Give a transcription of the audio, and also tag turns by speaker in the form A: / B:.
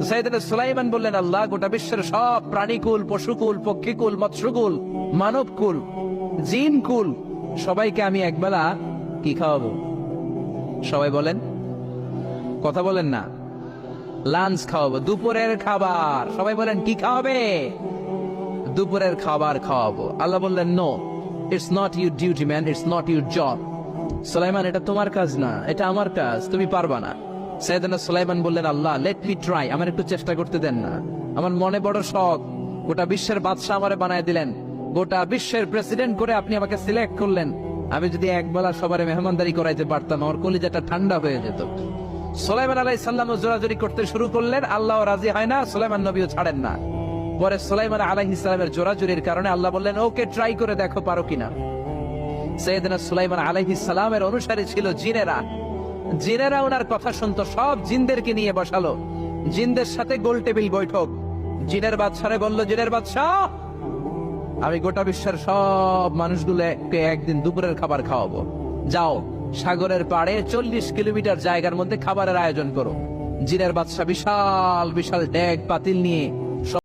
A: সাইয়েদনা সুলাইমান বললেন, আল্লাহ, গোটা বিশ্বের সব প্রাণীকুল, পশুকুল, পক্ষীকুল, মৎস্যকুল, মানবকুল, জিনকুল সবাইকে আমি একবেলা কি খাওয়াবো? সবাই বলেন, কথা বলেন না। লাঞ্চ খাওয়াবো, দুপুরের খাবার। সবাই বলেন, কি খাওয়াবে? দুপুরের খাবার খাওয়াবো। আল্লাহ বললেন, no, it's not your duty man, it's not your job. Sulaiman, এটা তোমার কাজ না, এটা আমার কাজ, তুমি পারবা না। সাইয়েদনা সুলাইমান বললেন, আল্লাহ, লেট মি ট্রাই, আমার একটু চেষ্টা করতে দেন না। আমার মনে বড় শখ, গোটা বিশ্বের বাদশাহ আমারে বানায় দিলেন, গোটা বিশ্বের প্রেসিডেন্ট করে আপনি আমাকে সিলেক্ট করলেন। আমি যদি একবেলা সবারে মেহমানদারি করাইতে পারতাম, আমার কলিজাটা ঠান্ডা হয়ে যেত। সুলাইমান আলাইহিস সালাম জোরাজুরি করতে শুরু করলেন, আল্লাহ রাজি হয় না, সুলাইমান নবীও ছাড়েন না। পরে সুলাইমান আলাইহিস সালামের জোরাজুরির কারণে আল্লাহ বললেন, ওকে, ট্রাই করে দেখো পারো কিনা। সাইয়েদনা সুলাইমান আলাইহিস সালামের অনুসারী ছিল জিনেরা। জিনেরা ওনার কথা শুনতো, সব জিনদেরকে নিয়ে বসালো, জিনদের সাথে গোল টেবিল বৈঠক। জিনের বাদশারে বলল, জিনের বাদশাহ, আমি গোটা বিশ্বের সব মানুষগুলোকে একদিন দুপুরের খাবার খাওয়াবো। যাও, সাগরের পাড়ে 40 কিলোমিটার জায়গার মধ্যে খাবারের আয়োজন করো। জিনের বাদশা বিশাল বিশাল ডেক পাতিল নিয়ে